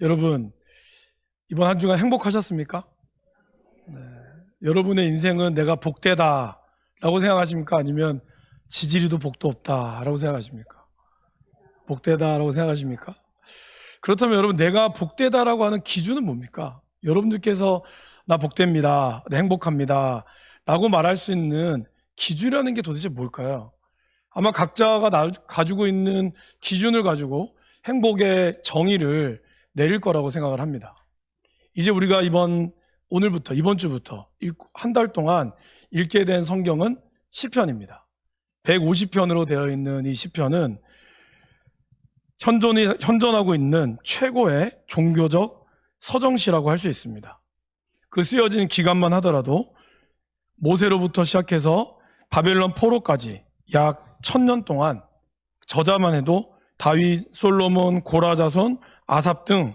여러분, 이번 한 주간 행복하셨습니까? 네. 여러분의 인생은 내가 복되다 라고 생각하십니까? 아니면 지지리도 복도 없다 라고 생각하십니까? 복되다 라고 생각하십니까? 그렇다면 여러분, 내가 복되다 라고 하는 기준은 뭡니까? 여러분들께서 나 복됩니다, 나 행복합니다 라고 말할 수 있는 기준이라는 게 도대체 뭘까요? 아마 각자가 가지고 있는 기준을 가지고 행복의 정의를 내릴 거라고 생각을 합니다. 이제 우리가 오늘부터, 이번 주부터 한 달 동안 읽게 된 성경은 시편입니다. 150편으로 되어 있는 이 시편은 현존하고 있는 최고의 종교적 서정시라고 할 수 있습니다. 그 쓰여진 기간만 하더라도 모세로부터 시작해서 바벨론 포로까지 약 1000년 동안 저자만 해도 다윗, 솔로몬, 고라 자손, 아삽 등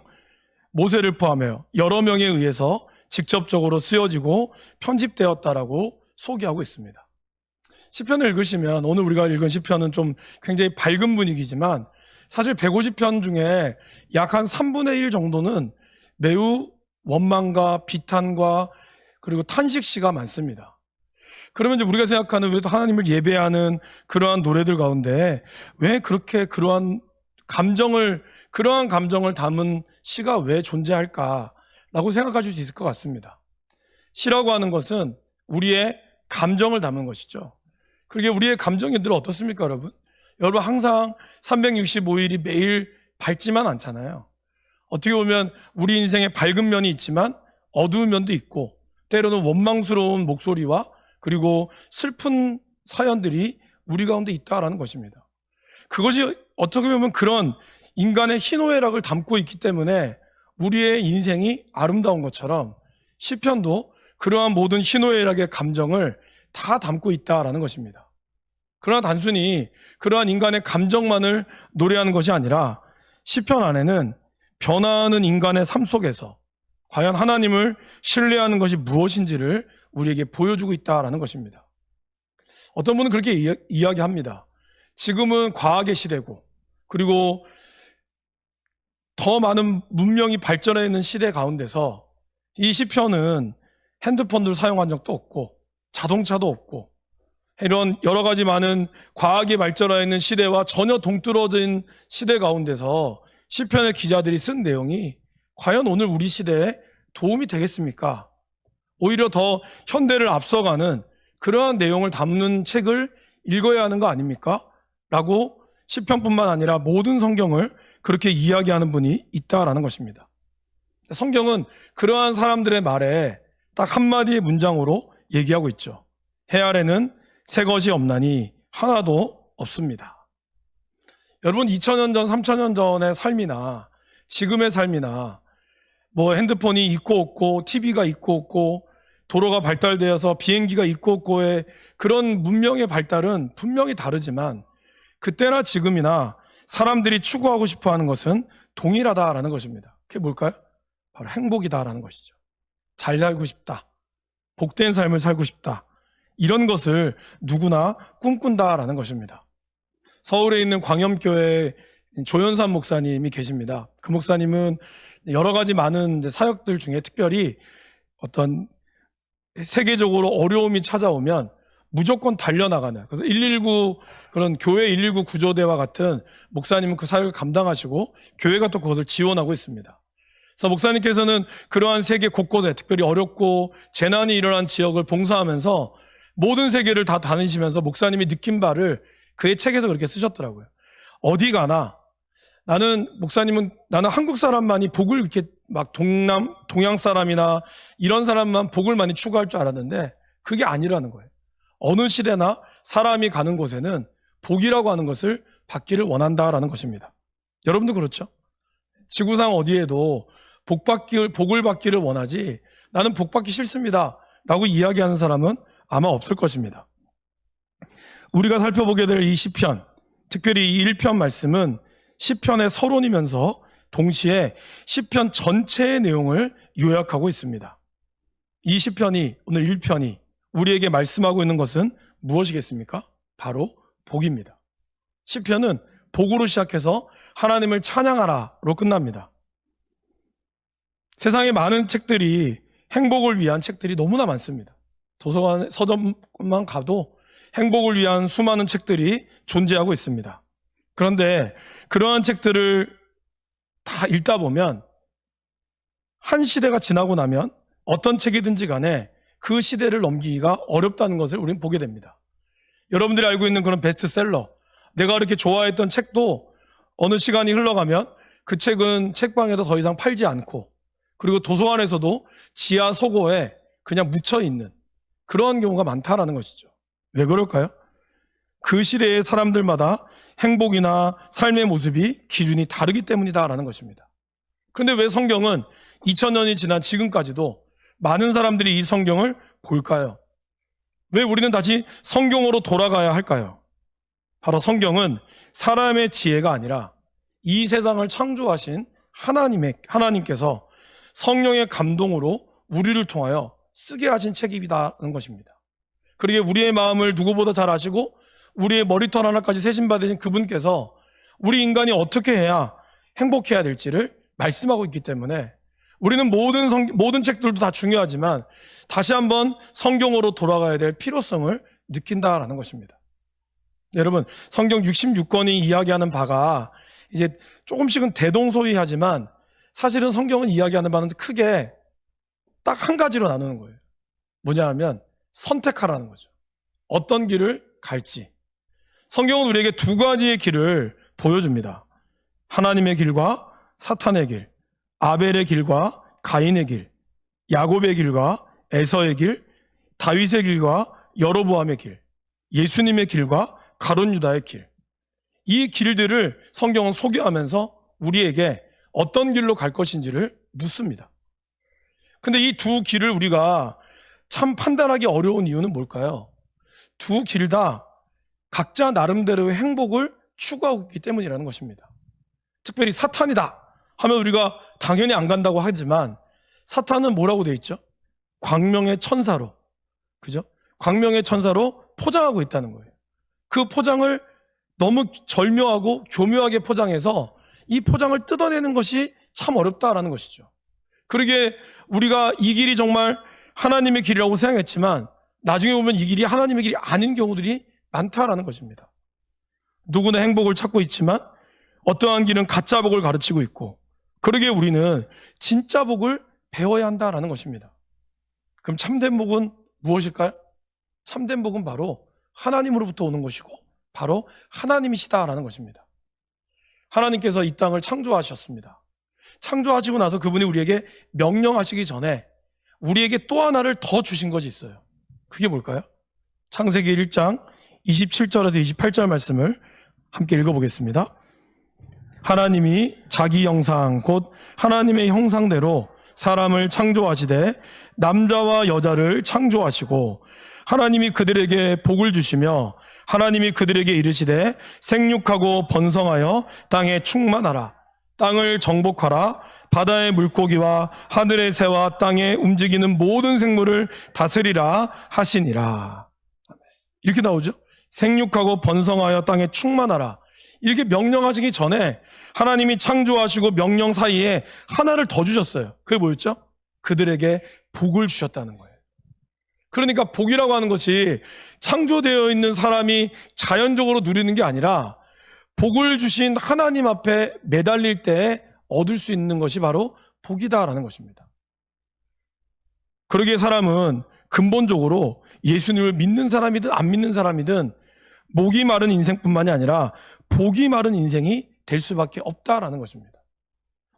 모세를 포함하여 여러 명에 의해서 직접적으로 쓰여지고 편집되었다라고 소개하고 있습니다. 시편을 읽으시면, 오늘 우리가 읽은 시편은 좀 굉장히 밝은 분위기지만 사실 150편 중에 약 한 3분의 1 정도는 매우 원망과 비탄과 그리고 탄식시가 많습니다. 그러면 이제 우리가 생각하는, 왜 하나님을 예배하는 그러한 노래들 가운데 왜 그렇게 그러한 감정을 담은 시가 왜 존재할까라고 생각하실 수 있을 것 같습니다. 시라고 하는 것은 우리의 감정을 담은 것이죠. 그러게 우리의 감정이 늘 어떻습니까, 여러분? 여러분, 항상 365일이 매일 밝지만 않잖아요. 어떻게 보면 우리 인생에 밝은 면이 있지만 어두운 면도 있고, 때로는 원망스러운 목소리와 그리고 슬픈 사연들이 우리 가운데 있다라는 것입니다. 그것이 어떻게 보면 그런 인간의 희노애락을 담고 있기 때문에 우리의 인생이 아름다운 것처럼 시편도 그러한 모든 희노애락의 감정을 다 담고 있다라는 것입니다. 그러나 단순히 그러한 인간의 감정만을 노래하는 것이 아니라 시편 안에는 변화하는 인간의 삶 속에서 과연 하나님을 신뢰하는 것이 무엇인지를 우리에게 보여주고 있다라는 것입니다. 어떤 분은 그렇게 이야기합니다. 지금은 과학의 시대고, 그리고 더 많은 문명이 발전해 있는 시대 가운데서 이 시편은 핸드폰도 사용한 적도 없고 자동차도 없고 이런 여러 가지 많은 과학이 발전해 있는 시대와 전혀 동떨어진 시대 가운데서 시편의 기자들이 쓴 내용이 과연 오늘 우리 시대에 도움이 되겠습니까? 오히려 더 현대를 앞서가는 그러한 내용을 담는 책을 읽어야 하는 거 아닙니까? 라고 시편뿐만 아니라 모든 성경을 그렇게 이야기하는 분이 있다라는 것입니다. 성경은 그러한 사람들의 말에 딱 한마디의 문장으로 얘기하고 있죠. 해 아래는 새 것이 없나니 하나도 없습니다. 여러분, 2000년 전, 3000년 전의 삶이나 지금의 삶이나 뭐 핸드폰이 있고 없고, TV가 있고 없고, 도로가 발달되어서 비행기가 있고 없고의 그런 문명의 발달은 분명히 다르지만 그때나 지금이나 사람들이 추구하고 싶어 하는 것은 동일하다라는 것입니다. 그게 뭘까요? 바로 행복이다라는 것이죠. 잘 살고 싶다, 복된 삶을 살고 싶다, 이런 것을 누구나 꿈꾼다라는 것입니다. 서울에 있는 광염교회 조연산 목사님이 계십니다. 그 목사님은 여러 가지 많은 사역들 중에 특별히 어떤 세계적으로 어려움이 찾아오면 무조건 달려나가는, 그래서 119, 그런 교회 119 구조대와 같은 목사님은 그 사역을 감당하시고 교회가 또 그것을 지원하고 있습니다. 그래서 목사님께서는 그러한 세계 곳곳에 특별히 어렵고 재난이 일어난 지역을 봉사하면서 모든 세계를 다 다니시면서 목사님이 느낀 바를 그의 책에서 그렇게 쓰셨더라고요. 어디 가나 목사님은 나는 한국 사람만이 복을 이렇게 막 동양 사람이나 이런 사람만 복을 많이 추구할 줄 알았는데 그게 아니라는 거예요. 어느 시대나 사람이 가는 곳에는 복이라고 하는 것을 받기를 원한다라는 것입니다. 여러분도 그렇죠? 지구상 어디에도 복을 받기를 원하지 나는 복 받기 싫습니다 라고 이야기하는 사람은 아마 없을 것입니다. 우리가 살펴보게 될 이 시편, 특별히 이 1편 말씀은 시편의 서론이면서 동시에 시편 전체의 내용을 요약하고 있습니다. 이 시편이, 오늘 1편이 우리에게 말씀하고 있는 것은 무엇이겠습니까? 바로 복입니다. 시편은 복으로 시작해서 하나님을 찬양하라로 끝납니다. 세상에 많은 책들이 행복을 위한 책들이 너무나 많습니다. 도서관, 서점만 가도 행복을 위한 수많은 책들이 존재하고 있습니다. 그런데 그러한 책들을 다 읽다 보면 한 시대가 지나고 나면 어떤 책이든지 간에 그 시대를 넘기기가 어렵다는 것을 우리는 보게 됩니다. 여러분들이 알고 있는 그런 베스트셀러, 내가 그렇게 좋아했던 책도 어느 시간이 흘러가면 그 책은 책방에서 더 이상 팔지 않고, 그리고 도서관에서도 지하 서고에 그냥 묻혀 있는 그런 경우가 많다라는 것이죠. 왜 그럴까요? 그 시대의 사람들마다 행복이나 삶의 모습이 기준이 다르기 때문이다라는 것입니다. 그런데 왜 성경은 2000년이 지난 지금까지도 많은 사람들이 이 성경을 볼까요? 왜 우리는 다시 성경으로 돌아가야 할까요? 바로 성경은 사람의 지혜가 아니라 이 세상을 창조하신 하나님께서 성령의 감동으로 우리를 통하여 쓰게 하신 책이라는 것입니다. 그러기에 우리의 마음을 누구보다 잘 아시고 우리의 머리털 하나까지 세심받으신 그분께서 우리 인간이 어떻게 해야 행복해야 될지를 말씀하고 있기 때문에 우리는 모든 책들도 다 중요하지만 다시 한번 성경으로 돌아가야 될 필요성을 느낀다라는 것입니다. 여러분, 성경 66권이 이야기하는 바가 이제 조금씩은 대동소이하지만 사실은 성경은 이야기하는 바는 크게 딱 한 가지로 나누는 거예요. 뭐냐 하면 선택하라는 거죠. 어떤 길을 갈지. 성경은 우리에게 두 가지의 길을 보여줍니다. 하나님의 길과 사탄의 길, 아벨의 길과 가인의 길, 야곱의 길과 에서의 길, 다윗의 길과 여로보암의 길, 예수님의 길과 가룟 유다의 길. 이 길들을 성경은 소개하면서 우리에게 어떤 길로 갈 것인지를 묻습니다. 근데 이 두 길을 우리가 참 판단하기 어려운 이유는 뭘까요? 두 길 다 각자 나름대로의 행복을 추구하고 있기 때문이라는 것입니다. 특별히 사탄이다 하면 우리가 당연히 안 간다고 하지만 사탄은 뭐라고 되어 있죠? 광명의 천사로, 그죠? 광명의 천사로 포장하고 있다는 거예요. 그 포장을 너무 절묘하고 교묘하게 포장해서 이 포장을 뜯어내는 것이 참 어렵다라는 것이죠. 그러기에 우리가 이 길이 정말 하나님의 길이라고 생각했지만 나중에 보면 이 길이 하나님의 길이 아닌 경우들이 많다라는 것입니다. 누구나 행복을 찾고 있지만 어떠한 길은 가짜 복을 가르치고 있고, 그러기에 우리는 진짜 복을 배워야 한다라는 것입니다. 그럼 참된 복은 무엇일까요? 참된 복은 바로 하나님으로부터 오는 것이고 바로 하나님이시다라는 것입니다. 하나님께서 이 땅을 창조하셨습니다. 창조하시고 나서 그분이 우리에게 명령하시기 전에 우리에게 또 하나를 더 주신 것이 있어요. 그게 뭘까요? 창세기 1장 27절에서 28절 말씀을 함께 읽어보겠습니다. 하나님이 자기 형상 곧 하나님의 형상대로 사람을 창조하시되 남자와 여자를 창조하시고 하나님이 그들에게 복을 주시며 하나님이 그들에게 이르시되 생육하고 번성하여 땅에 충만하라. 땅을 정복하라. 바다의 물고기와 하늘의 새와 땅에 움직이는 모든 생물을 다스리라 하시니라. 이렇게 나오죠. 생육하고 번성하여 땅에 충만하라. 이렇게 명령하시기 전에 하나님이 창조하시고 명령 사이에 하나를 더 주셨어요. 그게 뭐였죠? 그들에게 복을 주셨다는 거예요. 그러니까 복이라고 하는 것이 창조되어 있는 사람이 자연적으로 누리는 게 아니라 복을 주신 하나님 앞에 매달릴 때 얻을 수 있는 것이 바로 복이다라는 것입니다. 그러기에 사람은 근본적으로 예수님을 믿는 사람이든 안 믿는 사람이든 목이 마른 인생뿐만이 아니라 복이 마른 인생이 될 수밖에 없다라는 것입니다.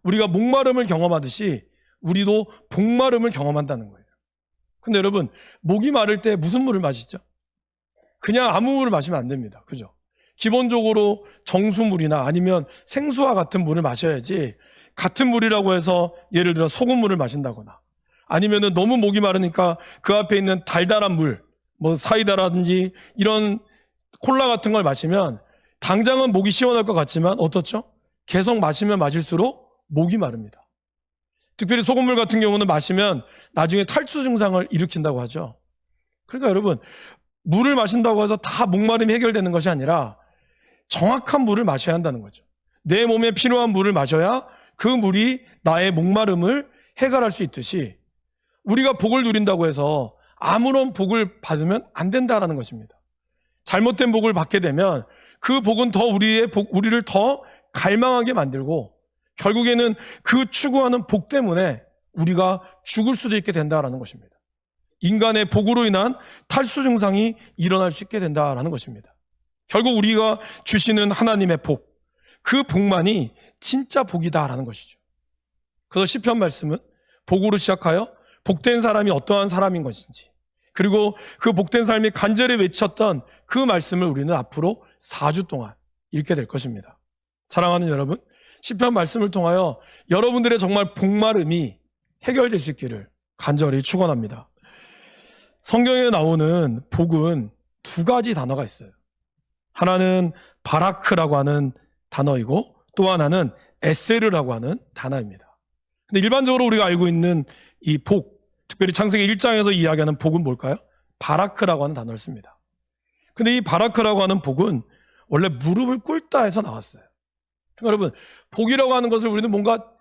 우리가 목마름을 경험하듯이 우리도 복마름을 경험한다는 거예요. 근데 여러분, 목이 마를 때 무슨 물을 마시죠? 그냥 아무 물을 마시면 안 됩니다. 그죠? 기본적으로 정수물이나 아니면 생수와 같은 물을 마셔야지, 같은 물이라고 해서 예를 들어 소금물을 마신다거나 아니면은 너무 목이 마르니까 그 앞에 있는 달달한 물, 뭐 사이다라든지 이런 콜라 같은 걸 마시면 당장은 목이 시원할 것 같지만 어떻죠? 계속 마시면 마실수록 목이 마릅니다. 특별히 소금물 같은 경우는 마시면 나중에 탈수 증상을 일으킨다고 하죠. 그러니까 여러분, 물을 마신다고 해서 다 목마름이 해결되는 것이 아니라 정확한 물을 마셔야 한다는 거죠. 내 몸에 필요한 물을 마셔야 그 물이 나의 목마름을 해결할 수 있듯이 우리가 복을 누린다고 해서 아무런 복을 받으면 안 된다라는 것입니다. 잘못된 복을 받게 되면 그 복은 더 우리를 더 갈망하게 만들고 결국에는 그 추구하는 복 때문에 우리가 죽을 수도 있게 된다라는 것입니다. 인간의 복으로 인한 탈수 증상이 일어날 수 있게 된다라는 것입니다. 결국 우리가 주시는 하나님의 복, 그 복만이 진짜 복이다라는 것이죠. 그래서 시편 말씀은 복으로 시작하여 복된 사람이 어떠한 사람인 것인지, 그리고 그 복된 삶이 간절히 외쳤던 그 말씀을 우리는 앞으로 4주 동안 읽게 될 것입니다. 사랑하는 여러분, 시편 말씀을 통하여 여러분들의 정말 복마름이 해결될 수 있기를 간절히 축원합니다. 성경에 나오는 복은 2가지 단어가 있어요. 하나는 바라크라고 하는 단어이고 또 하나는 에세르라고 하는 단어입니다. 근데 일반적으로 우리가 알고 있는 이 복, 특별히 창세기 1장에서 이야기하는 복은 뭘까요? 바라크라고 하는 단어를 씁니다. 근데 이 바라크라고 하는 복은 원래 무릎을 꿇다 해서 나왔어요. 그러니까 여러분, 복이라고 하는 것을 우리는 뭔가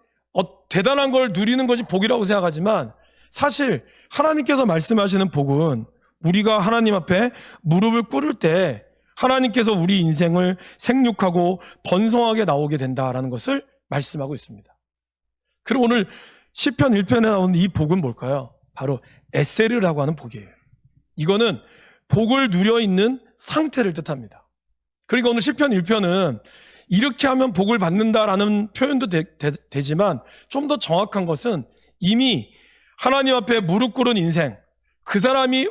대단한 걸 누리는 것이 복이라고 생각하지만 사실 하나님께서 말씀하시는 복은 우리가 하나님 앞에 무릎을 꿇을 때 하나님께서 우리 인생을 생육하고 번성하게 나오게 된다라는 것을 말씀하고 있습니다. 그럼 오늘 시편 1편에 나오는 이 복은 뭘까요? 바로 에세르라고 하는 복이에요. 이거는 복을 누려 있는 상태를 뜻합니다. 그러니까 오늘 시편 1편은 이렇게 하면 복을 받는다라는 표현도 되지만 좀 더 정확한 것은 이미 하나님 앞에 무릎 꿇은 인생, 그 사람이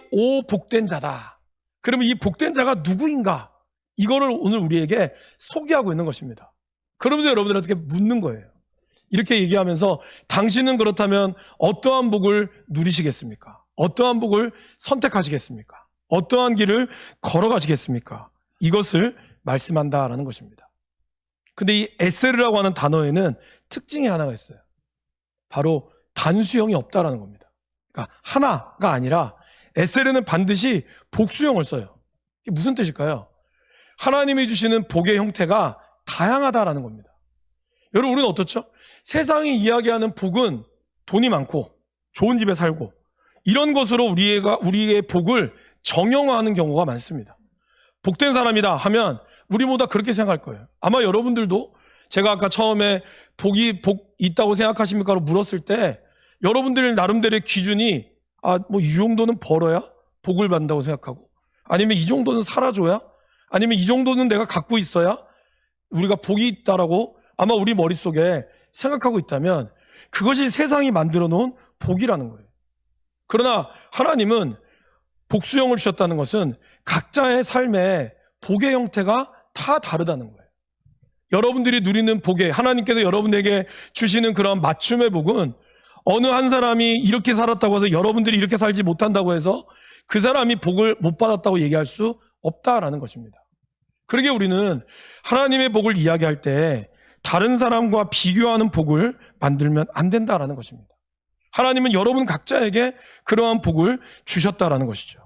복된 자다. 그러면 이 복된 자가 누구인가? 이거를 오늘 우리에게 소개하고 있는 것입니다. 그러면서 여러분들한테 묻는 거예요. 이렇게 얘기하면서 당신은 그렇다면 어떠한 복을 누리시겠습니까? 어떠한 복을 선택하시겠습니까? 어떠한 길을 걸어가시겠습니까? 이것을 말씀한다라는 것입니다. 근데 이 에세르라고 하는 단어에는 특징이 하나가 있어요. 바로 단수형이 없다라는 겁니다. 그러니까 하나가 아니라 에세르는 반드시 복수형을 써요. 이게 무슨 뜻일까요? 하나님이 주시는 복의 형태가 다양하다라는 겁니다. 여러분, 우리는 어떻죠? 세상이 이야기하는 복은 돈이 많고 좋은 집에 살고 이런 것으로 우리의 복을 정형화하는 경우가 많습니다. 복된 사람이다 하면 우리 모두 그렇게 생각할 거예요. 아마 여러분들도 제가 아까 처음에 복 있다고 생각하십니까? 로 물었을 때 여러분들 나름대로의 기준이 이 정도는 벌어야 복을 받는다고 생각하고, 아니면 이 정도는 살아줘야, 아니면 이 정도는 내가 갖고 있어야 우리가 복이 있다라고 아마 우리 머릿속에 생각하고 있다면 그것이 세상이 만들어 놓은 복이라는 거예요. 그러나 하나님은 복수형을 주셨다는 것은 각자의 삶에 복의 형태가 다 다르다는 거예요. 여러분들이 누리는 복에, 하나님께서 여러분에게 주시는 그런 맞춤의 복은 어느 한 사람이 이렇게 살았다고 해서 여러분들이 이렇게 살지 못한다고 해서 그 사람이 복을 못 받았다고 얘기할 수 없다라는 것입니다. 그러게 우리는 하나님의 복을 이야기할 때 다른 사람과 비교하는 복을 만들면 안 된다라는 것입니다. 하나님은 여러분 각자에게 그러한 복을 주셨다라는 것이죠.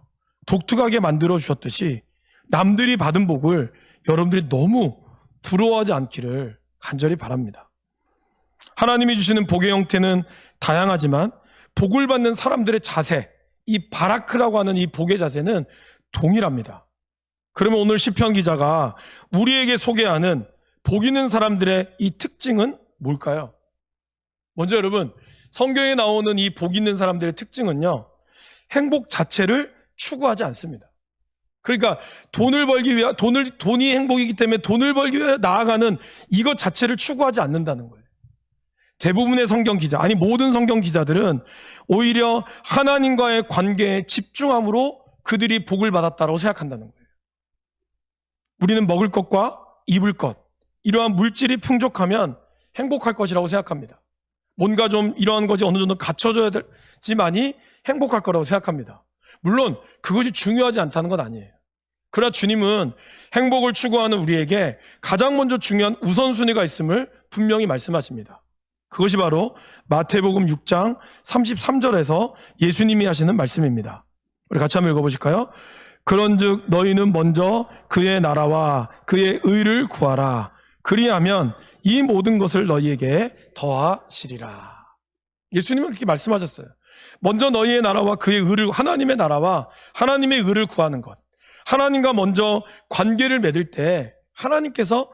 독특하게 만들어 주셨듯이 남들이 받은 복을 여러분들이 너무 부러워하지 않기를 간절히 바랍니다. 하나님이 주시는 복의 형태는 다양하지만 복을 받는 사람들의 자세, 이 바라크라고 하는 이 복의 자세는 동일합니다. 그러면 오늘 시편 기자가 우리에게 소개하는 복 있는 사람들의 이 특징은 뭘까요? 먼저 여러분, 성경에 나오는 이 복 있는 사람들의 특징은요, 행복 자체를 추구하지 않습니다. 그러니까 돈이 행복이기 때문에 돈을 벌기 위해 나아가는 이것 자체를 추구하지 않는다는 거예요. 대부분의 성경 기자, 아니 모든 성경 기자들은 오히려 하나님과의 관계에 집중함으로 그들이 복을 받았다고 생각한다는 거예요. 우리는 먹을 것과 입을 것, 이러한 물질이 풍족하면 행복할 것이라고 생각합니다. 뭔가 좀 이러한 것이 어느 정도 갖춰져야 되지만이 행복할 거라고 생각합니다. 물론 그것이 중요하지 않다는 건 아니에요. 그러나 주님은 행복을 추구하는 우리에게 가장 먼저 중요한 우선순위가 있음을 분명히 말씀하십니다. 그것이 바로 마태복음 6장 33절에서 예수님이 하시는 말씀입니다. 우리 같이 한번 읽어보실까요? 그런즉 너희는 먼저 그의 나라와 그의 의를 구하라. 그리하면 이 모든 것을 너희에게 더하시리라. 예수님은 그렇게 말씀하셨어요. 먼저 너희의 나라와 그의 의를, 하나님의 나라와 하나님의 의를 구하는 것. 하나님과 먼저 관계를 맺을 때 하나님께서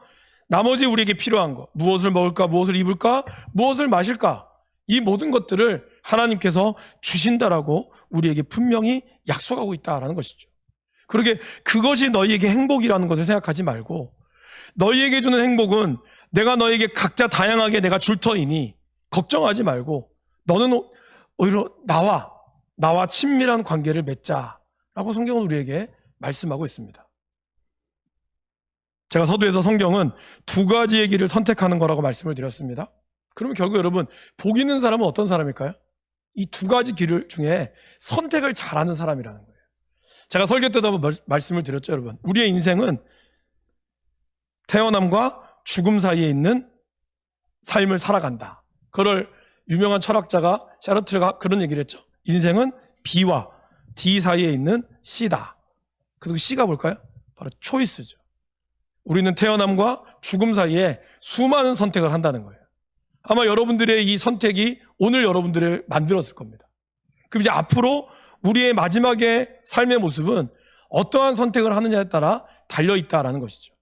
나머지 우리에게 필요한 것, 무엇을 먹을까, 무엇을 입을까, 무엇을 마실까, 이 모든 것들을 하나님께서 주신다라고 우리에게 분명히 약속하고 있다라는 것이죠. 그러게 그것이 너희에게 행복이라는 것을 생각하지 말고, 너희에게 주는 행복은 내가 너희에게 각자 다양하게 내가 줄 터이니 걱정하지 말고 너는 오히려 나와 친밀한 관계를 맺자라고 성경은 우리에게 말씀하고 있습니다. 제가 서두에서 성경은 두 가지의 길을 선택하는 거라고 말씀을 드렸습니다. 그러면 결국 여러분, 복 있는 사람은 어떤 사람일까요? 이 두 가지 길 중에 선택을 잘하는 사람이라는 거예요. 제가 설교 때도 한번 말씀을 드렸죠, 여러분. 우리의 인생은 태어남과 죽음 사이에 있는 삶을 살아간다. 그걸 유명한 철학자가 샤르트르가 그런 얘기를 했죠. 인생은 B와 D 사이에 있는 C다. 그리고 C가 뭘까요? 바로 초이스죠. 우리는 태어남과 죽음 사이에 수많은 선택을 한다는 거예요. 아마 여러분들의 이 선택이 오늘 여러분들을 만들었을 겁니다. 그럼 이제 앞으로 우리의 마지막의 삶의 모습은 어떠한 선택을 하느냐에 따라 달려있다라는 것이죠.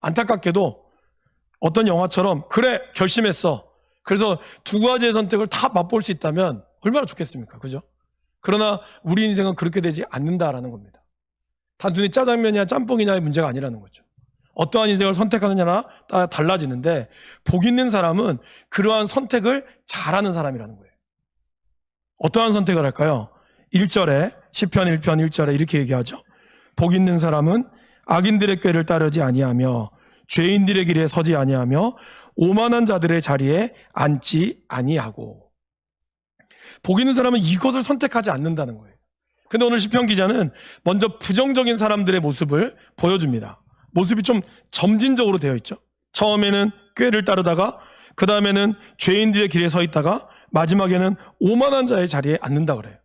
안타깝게도 어떤 영화처럼 그래 결심했어. 그래서 두 가지의 선택을 다 맛볼 수 있다면 얼마나 좋겠습니까? 그죠? 그러나 우리 인생은 그렇게 되지 않는다라는 겁니다. 단순히 짜장면이냐 짬뽕이냐의 문제가 아니라는 거죠. 어떠한 인생을 선택하느냐나 따라 달라지는데 복 있는 사람은 그러한 선택을 잘하는 사람이라는 거예요. 어떠한 선택을 할까요? 1절에 시편 1편 1절에 이렇게 얘기하죠. 복 있는 사람은 악인들의 꾀를 따르지 아니하며 죄인들의 길에 서지 아니하며 오만한 자들의 자리에 앉지 아니하고. 복 있는 사람은 이것을 선택하지 않는다는 거예요. 근데 오늘 시편 기자는 먼저 부정적인 사람들의 모습을 보여줍니다. 모습이 좀 점진적으로 되어 있죠. 처음에는 꾀를 따르다가 그 다음에는 죄인들의 길에 서 있다가 마지막에는 오만한 자의 자리에 앉는다 그래요.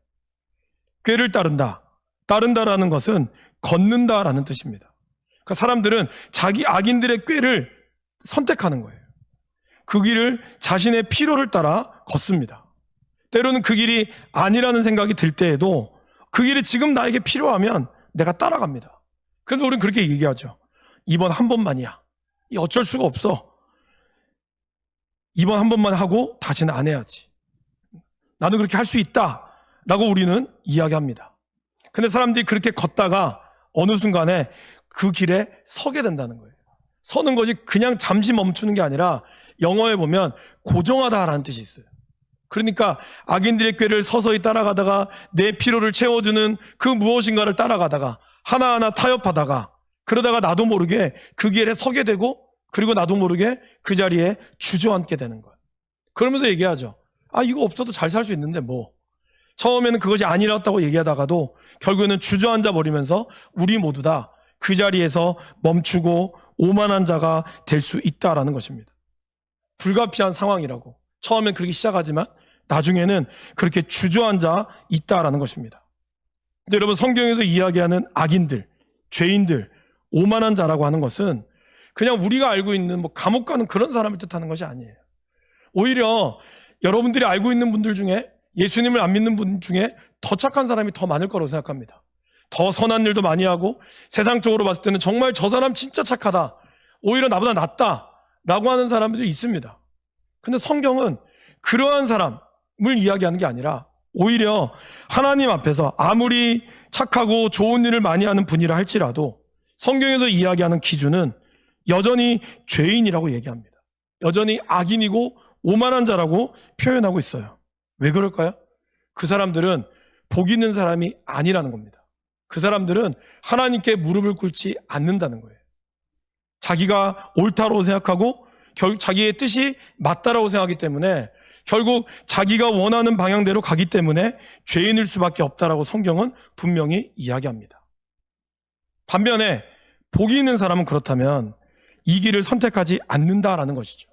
꾀를 따른다라는 것은 걷는다라는 뜻입니다. 그러니까 사람들은 자기 악인들의 꾀를 선택하는 거예요. 그 길을 자신의 필요를 따라 걷습니다. 때로는 그 길이 아니라는 생각이 들 때에도 그 길이 지금 나에게 필요하면 내가 따라갑니다. 그래서 우리는 그렇게 얘기하죠. 이번 한 번만이야. 이 어쩔 수가 없어. 이번 한 번만 하고 다시는 안 해야지. 나는 그렇게 할 수 있다 라고 우리는 이야기합니다. 근데 사람들이 그렇게 걷다가 어느 순간에 그 길에 서게 된다는 거예요. 서는 것이 그냥 잠시 멈추는 게 아니라 영어에 보면 고정하다라는 뜻이 있어요. 그러니까 악인들의 꾀를 서서히 따라가다가 내 필요를 채워주는 그 무엇인가를 따라가다가 하나하나 타협하다가 그러다가 나도 모르게 그 길에 서게 되고 그리고 나도 모르게 그 자리에 주저앉게 되는 거예요. 그러면서 얘기하죠. 아, 이거 없어도 잘 살 수 있는데 뭐. 처음에는 그것이 아니었다고 얘기하다가도 결국에는 주저앉아 버리면서 우리 모두 다 그 자리에서 멈추고 오만한 자가 될 수 있다라는 것입니다. 불가피한 상황이라고. 처음엔 그렇게 시작하지만 나중에는 그렇게 주저앉아 있다라는 것입니다. 근데 여러분, 성경에서 이야기하는 악인들, 죄인들, 오만한 자라고 하는 것은 그냥 우리가 알고 있는 뭐 감옥 가는 그런 사람을 뜻하는 것이 아니에요. 오히려 여러분들이 알고 있는 분들 중에 예수님을 안 믿는 분 중에 더 착한 사람이 더 많을 거라고 생각합니다. 더 선한 일도 많이 하고 세상적으로 봤을 때는 정말 저 사람 진짜 착하다, 오히려 나보다 낫다 라고 하는 사람들이 있습니다. 근데 성경은 그러한 사람을 이야기하는 게 아니라 오히려 하나님 앞에서 아무리 착하고 좋은 일을 많이 하는 분이라 할지라도 성경에서 이야기하는 기준은 여전히 죄인이라고 얘기합니다. 여전히 악인이고 오만한 자라고 표현하고 있어요. 왜 그럴까요? 그 사람들은 복 있는 사람이 아니라는 겁니다. 그 사람들은 하나님께 무릎을 꿇지 않는다는 거예요. 자기가 옳다고 생각하고 자기의 뜻이 맞다라고 생각하기 때문에 결국 자기가 원하는 방향대로 가기 때문에 죄인일 수밖에 없다라고 성경은 분명히 이야기합니다. 반면에 복이 있는 사람은 그렇다면 이 길을 선택하지 않는다라는 것이죠.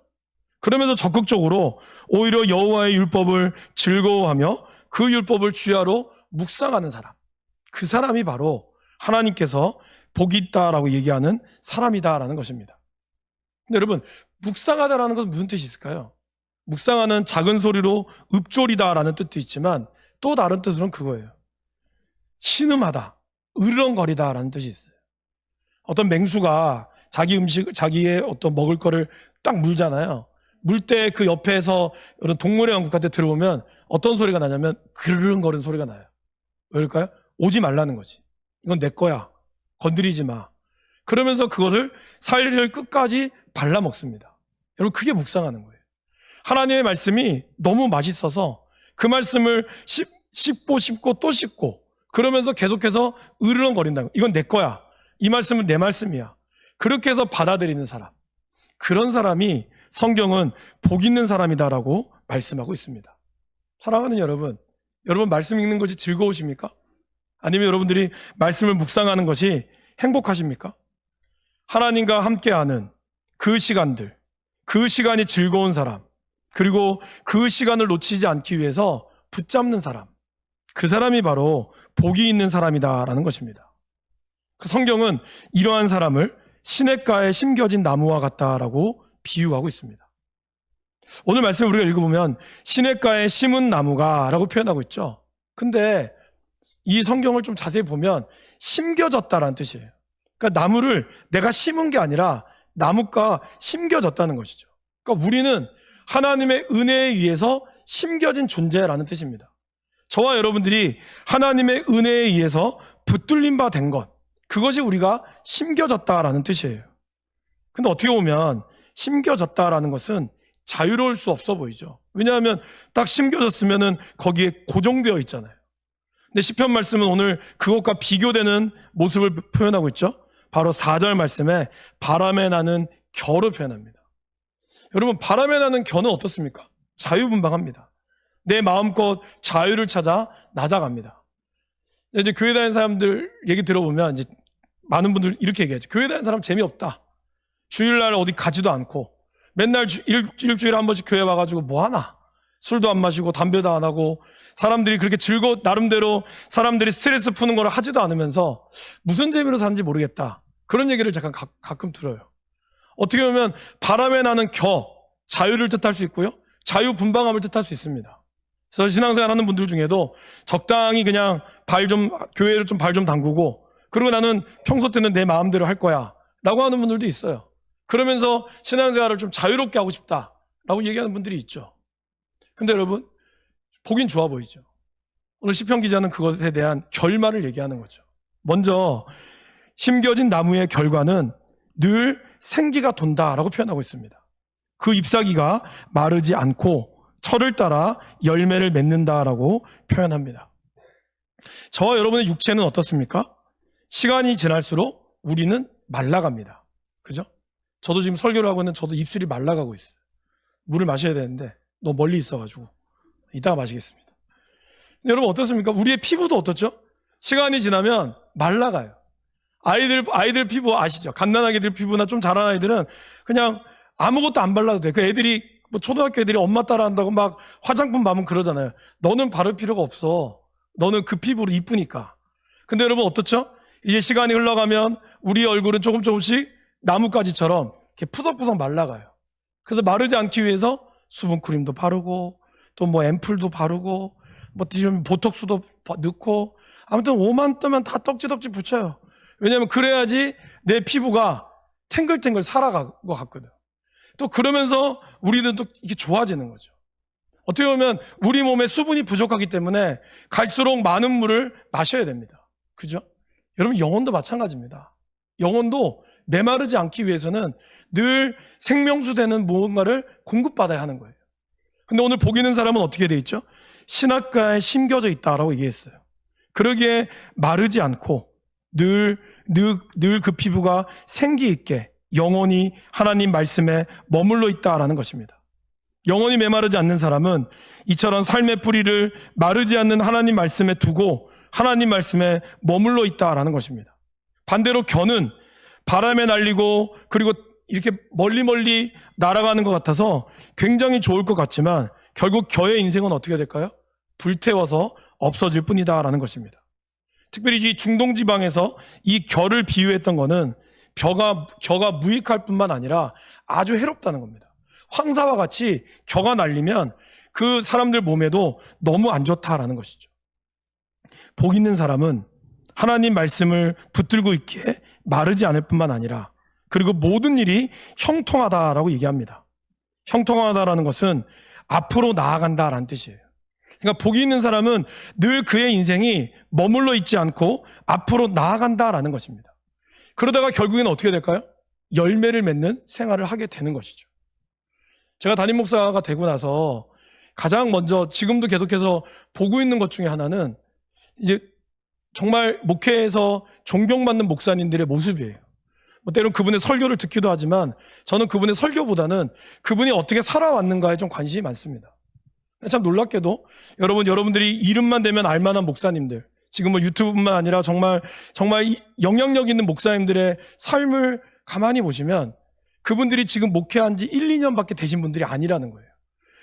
그러면서 적극적으로 오히려 여호와의 율법을 즐거워하며 그 율법을 주야로 묵상하는 사람, 그 사람이 바로 하나님께서 복이 있다라고 얘기하는 사람이다라는 것입니다. 근데 여러분, 묵상하다라는 것은 무슨 뜻이 있을까요? 묵상하는 작은 소리로 읊조리다라는 뜻도 있지만 또 다른 뜻으로는 그거예요. 신음하다, 으르렁거리다라는 뜻이 있어요. 어떤 맹수가 자기의 어떤 먹을 거를 딱 물잖아요. 물 때 그 옆에서 이런 동물의 왕국 같은 데 들어보면 어떤 소리가 나냐면 그르릉거리는 소리가 나요. 왜일까요? 오지 말라는 거지. 이건 내 거야. 건드리지 마. 그러면서 그거를 살을 끝까지 발라 먹습니다. 여러분, 그게 묵상하는 거예요. 하나님의 말씀이 너무 맛있어서 그 말씀을 씹고 또 씹고 그러면서 계속해서 으르렁거린다는 거예요. 이건 내 거야. 이 말씀은 내 말씀이야. 그렇게 해서 받아들이는 사람. 그런 사람이 성경은 복 있는 사람이다라고 말씀하고 있습니다. 사랑하는 여러분, 여러분 말씀 읽는 것이 즐거우십니까? 아니면 여러분들이 말씀을 묵상하는 것이 행복하십니까? 하나님과 함께하는 그 시간들, 그 시간이 즐거운 사람, 그리고 그 시간을 놓치지 않기 위해서 붙잡는 사람, 그 사람이 바로 복이 있는 사람이다라는 것입니다. 그 성경은 이러한 사람을 시냇가에 심겨진 나무와 같다라고 비유하고 있습니다. 오늘 말씀 우리가 읽어보면 시냇가에 심은 나무가 라고 표현하고 있죠. 근데 이 성경을 좀 자세히 보면 심겨졌다라는 뜻이에요. 그러니까 나무를 내가 심은 게 아니라 나무가 심겨졌다는 것이죠. 그러니까 우리는 하나님의 은혜에 의해서 심겨진 존재라는 뜻입니다. 저와 여러분들이 하나님의 은혜에 의해서 붙들림 바 된 것, 그것이 우리가 심겨졌다라는 뜻이에요. 근데 어떻게 보면 심겨졌다라는 것은 자유로울 수 없어 보이죠. 왜냐하면 딱 심겨졌으면은 거기에 고정되어 있잖아요. 근데 시편 말씀은 오늘 그것과 비교되는 모습을 표현하고 있죠. 바로 4절 말씀에 바람에 나는 겨로 표현합니다. 여러분, 바람에 나는 겨는 어떻습니까? 자유분방합니다. 내 마음껏 자유를 찾아 낮아갑니다. 이제 교회 다니는 사람들 얘기 들어보면 이제 많은 분들 이렇게 얘기하죠. 교회 다니는 사람 재미없다. 주일날 어디 가지도 않고 맨날 일주일에 한 번씩 교회 와가지고 뭐 하나? 술도 안 마시고 담배도 안 하고 사람들이 그렇게 나름대로 사람들이 스트레스 푸는 걸 하지도 않으면서 무슨 재미로 사는지 모르겠다. 그런 얘기를 잠깐 가끔 들어요. 어떻게 보면 바람에 나는 자유를 뜻할 수 있고요. 자유분방함을 뜻할 수 있습니다. 그래서 신앙생활 하는 분들 중에도 적당히 그냥 교회를 좀 발 좀 담그고 그리고 나는 평소 때는 내 마음대로 할 거야 라고 하는 분들도 있어요. 그러면서 신앙생활을 좀 자유롭게 하고 싶다라고 얘기하는 분들이 있죠. 근데 여러분, 보긴 좋아 보이죠. 오늘 시편 기자는 그것에 대한 결말을 얘기하는 거죠. 먼저 심겨진 나무의 결과는 늘 생기가 돈다라고 표현하고 있습니다. 그 잎사귀가 마르지 않고 철을 따라 열매를 맺는다라고 표현합니다. 저와 여러분의 육체는 어떻습니까? 시간이 지날수록 우리는 말라갑니다. 그죠? 저도 지금 설교를 하고 있는데 저도 입술이 말라가고 있어요. 물을 마셔야 되는데 너무 멀리 있어가지고 이따가 마시겠습니다. 근데 여러분 어떻습니까? 우리의 피부도 어떻죠? 시간이 지나면 말라가요. 아이들 피부 아시죠? 갓난아기들 피부나 좀 자란 아이들은 그냥 아무것도 안 발라도 돼. 그 애들이 뭐 초등학교 애들이 엄마 따라 한다고 막 화장품 바르면 그러잖아요. 너는 바를 필요가 없어. 너는 그 피부로 이쁘니까. 근데 여러분 어떻죠? 이제 시간이 흘러가면 우리 얼굴은 조금씩 나뭇가지처럼 이렇게 푸석푸석 말라가요. 그래서 마르지 않기 위해서 수분크림도 바르고 또 뭐 앰플도 바르고 뭐 보톡스도 넣고 아무튼 오만 뜨면 다 떡지떡지 붙여요. 왜냐하면 그래야지 내 피부가 탱글탱글 살아갈 것 같거든. 또 그러면서 우리는 또 이게 좋아지는 거죠. 어떻게 보면 우리 몸에 수분이 부족하기 때문에 갈수록 많은 물을 마셔야 됩니다. 그죠? 여러분 영혼도 마찬가지입니다. 영혼도 메마르지 않기 위해서는 늘 생명수 되는 무언가를 공급받아야 하는 거예요. 근데 오늘 복 있는 사람은 어떻게 돼 있죠? 시냇가에 심겨져 있다라고 얘기했어요. 그러기에 마르지 않고 늘 그 피부가 생기 있게 영원히 하나님 말씀에 머물러 있다라는 것입니다. 영원히 메마르지 않는 사람은 이처럼 삶의 뿌리를 마르지 않는 하나님 말씀에 두고 하나님 말씀에 머물러 있다라는 것입니다. 반대로 겨는 바람에 날리고 그리고 이렇게 멀리 날아가는 것 같아서 굉장히 좋을 것 같지만 결국 겨의 인생은 어떻게 될까요? 불태워서 없어질 뿐이다라는 것입니다. 특별히 이 중동 지방에서 이 겨를 비유했던 거는 겨가 무익할 뿐만 아니라 아주 해롭다는 겁니다. 황사와 같이 겨가 날리면 그 사람들 몸에도 너무 안 좋다라는 것이죠. 복 있는 사람은 하나님 말씀을 붙들고 있기에 마르지 않을 뿐만 아니라 그리고 모든 일이 형통하다라고 얘기합니다. 형통하다라는 것은 앞으로 나아간다라는 뜻이에요. 그러니까 복이 있는 사람은 늘 그의 인생이 머물러 있지 않고 앞으로 나아간다라는 것입니다. 그러다가 결국에는 어떻게 될까요? 열매를 맺는 생활을 하게 되는 것이죠. 제가 담임 목사가 되고 나서 가장 먼저 지금도 계속해서 보고 있는 것 중에 하나는 이제 정말 목회에서 존경받는 목사님들의 모습이에요. 때로는 그분의 설교를 듣기도 하지만 저는 그분의 설교보다는 그분이 어떻게 살아왔는가에 좀 관심이 많습니다. 참 놀랍게도 여러분들이 이름만 대면 알만한 목사님들, 지금 뭐 유튜브뿐만 아니라 정말 영향력 있는 목사님들의 삶을 가만히 보시면 그분들이 지금 목회한 지 1, 2년밖에 되신 분들이 아니라는 거예요.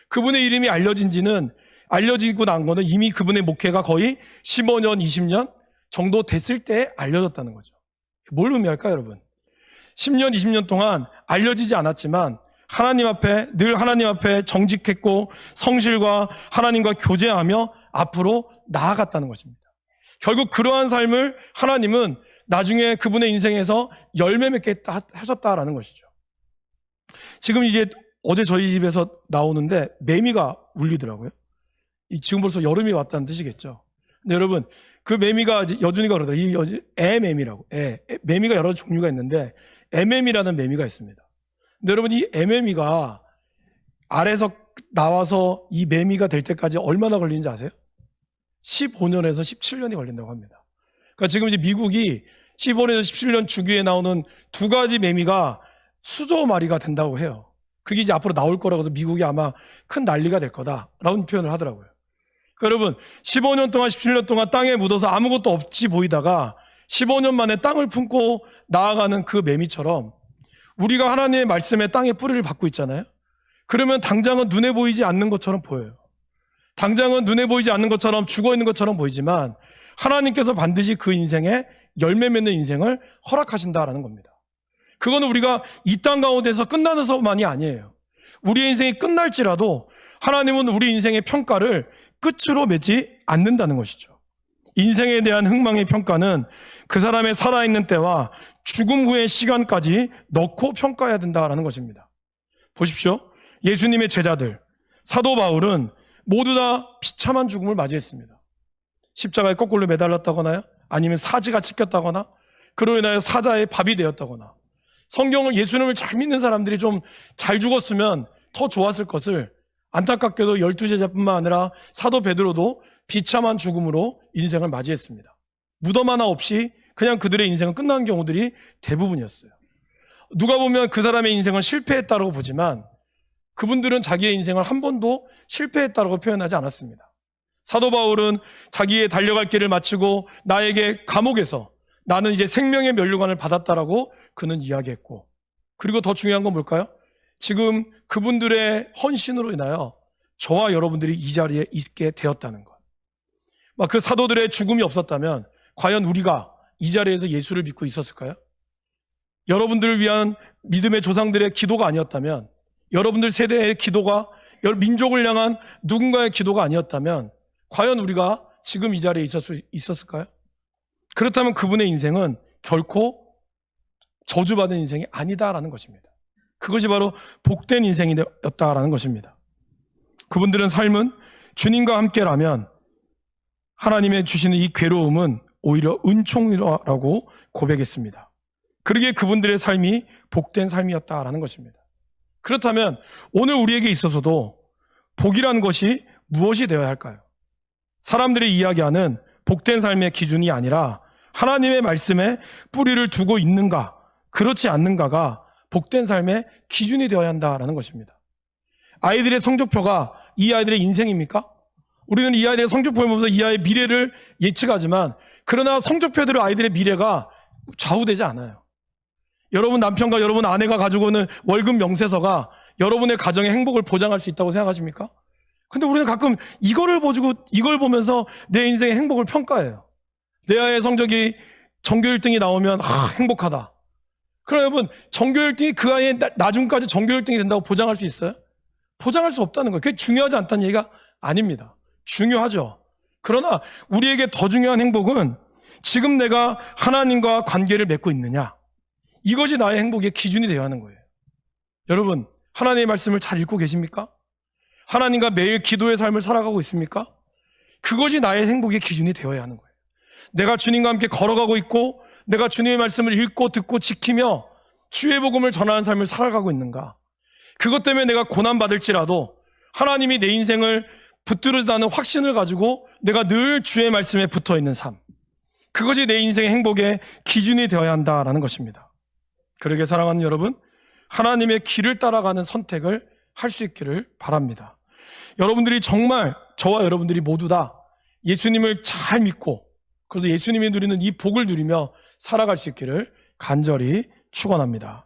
그분의 이름이 알려지고 난 거는 이미 그분의 목회가 거의 15년, 20년 정도 됐을 때 알려졌다는 거죠. 뭘 의미할까요, 여러분? 10년, 20년 동안 알려지지 않았지만 늘 하나님 앞에 정직했고 성실과 하나님과 교제하며 앞으로 나아갔다는 것입니다. 결국 그러한 삶을 하나님은 나중에 그분의 인생에서 열매 맺게 하셨다라는 것이죠. 지금 이제 어제 저희 집에서 나오는데 매미가 울리더라고요. 지금 벌써 여름이 왔다는 뜻이겠죠. 근데 여러분, 그 매미가 여준이가 그러더라고요. 애매미라고. 매미가 여러 종류가 있는데 애매미라는 매미가 있습니다. 근데 여러분, 이 애매미가 알에서 나와서 이 매미가 될 때까지 얼마나 걸리는지 아세요? 15년에서 17년이 걸린다고 합니다. 그러니까 지금 이제 미국이 15년에서 17년 주기에 나오는 두 가지 매미가 수조 마리가 된다고 해요. 그게 이제 앞으로 나올 거라고 해서 미국이 아마 큰 난리가 될 거다라는 표현을 하더라고요. 그러니까 여러분, 15년 동안 17년 동안 땅에 묻어서 아무것도 없이 보이다가 15년 만에 땅을 품고 나아가는 그 매미처럼 우리가 하나님의 말씀에 땅에 뿌리를 받고 있잖아요. 그러면 당장은 눈에 보이지 않는 것처럼 보여요. 당장은 눈에 보이지 않는 것처럼 죽어 있는 것처럼 보이지만 하나님께서 반드시 그 인생에 열매 맺는 인생을 허락하신다라는 겁니다. 그거는 우리가 이 땅 가운데서 끝나는 것만이 아니에요. 우리의 인생이 끝날지라도 하나님은 우리 인생의 평가를 끝으로 맺지 않는다는 것이죠. 인생에 대한 흥망의 평가는 그 사람의 살아있는 때와 죽음 후의 시간까지 넣고 평가해야 된다라는 것입니다. 보십시오. 예수님의 제자들, 사도 바울은 모두 다 비참한 죽음을 맞이했습니다. 십자가에 거꾸로 매달렸다거나 아니면 사지가 찢겼다거나 그로 인하여 사자의 밥이 되었다거나 성경을 예수님을 잘 믿는 사람들이 좀 잘 죽었으면 더 좋았을 것을 안타깝게도 12제자뿐만 아니라 사도 베드로도 비참한 죽음으로 인생을 맞이했습니다. 무덤 하나 없이 그냥 그들의 인생은 끝난 경우들이 대부분이었어요. 누가 보면 그 사람의 인생은 실패했다고 보지만 그분들은 자기의 인생을 한 번도 실패했다고 표현하지 않았습니다. 사도 바울은 자기의 달려갈 길을 마치고 나에게 감옥에서 나는 이제 생명의 면류관을 받았다라고 그는 이야기했고, 그리고 더 중요한 건 뭘까요? 지금 그분들의 헌신으로 인하여 저와 여러분들이 이 자리에 있게 되었다는 것. 막 그 사도들의 죽음이 없었다면 과연 우리가 이 자리에서 예수를 믿고 있었을까요? 여러분들을 위한 믿음의 조상들의 기도가 아니었다면, 여러분들 세대의 기도가 민족을 향한 누군가의 기도가 아니었다면 과연 우리가 지금 이 자리에 있었을까요? 그렇다면 그분의 인생은 결코 저주받은 인생이 아니다라는 것입니다. 그것이 바로 복된 인생이었다라는 것입니다. 그분들은 삶은 주님과 함께라면 하나님의 주시는 이 괴로움은 오히려 은총이라고 고백했습니다. 그러기에 그분들의 삶이 복된 삶이었다라는 것입니다. 그렇다면 오늘 우리에게 있어서도 복이라는 것이 무엇이 되어야 할까요? 사람들이 이야기하는 복된 삶의 기준이 아니라 하나님의 말씀에 뿌리를 두고 있는가, 그렇지 않는가가 복된 삶의 기준이 되어야 한다라는 것입니다. 아이들의 성적표가 이 아이들의 인생입니까? 우리는 이 아이들의 성적표를 보면서 이 아이의 미래를 예측하지만, 그러나 성적표대로 아이들의 미래가 좌우되지 않아요. 여러분 남편과 여러분 아내가 가지고 오는 월급 명세서가 여러분의 가정의 행복을 보장할 수 있다고 생각하십니까? 근데 우리는 가끔 이걸 보면서 내 인생의 행복을 평가해요. 내 아이의 성적이 전교 1등이 나오면 행복하다. 그럼 여러분, 전교 1등이 그 아이의 나중까지 전교 1등이 된다고 보장할 수 있어요? 보장할 수 없다는 거예요. 그게 중요하지 않다는 얘기가 아닙니다. 중요하죠. 그러나 우리에게 더 중요한 행복은 지금 내가 하나님과 관계를 맺고 있느냐, 이것이 나의 행복의 기준이 되어야 하는 거예요. 여러분, 하나님의 말씀을 잘 읽고 계십니까? 하나님과 매일 기도의 삶을 살아가고 있습니까? 그것이 나의 행복의 기준이 되어야 하는 거예요. 내가 주님과 함께 걸어가고 있고 내가 주님의 말씀을 읽고 듣고 지키며 주의 복음을 전하는 삶을 살아가고 있는가? 그것 때문에 내가 고난받을지라도 하나님이 내 인생을 붙들으다는 확신을 가지고 내가 늘 주의 말씀에 붙어있는 삶, 그것이 내 인생의 행복의 기준이 되어야 한다라는 것입니다. 그러게 사랑하는 여러분, 하나님의 길을 따라가는 선택을 할 수 있기를 바랍니다. 여러분들이 정말, 저와 여러분들이 모두 다 예수님을 잘 믿고 그래도 예수님이 누리는 이 복을 누리며 살아갈 수 있기를 간절히 축원합니다.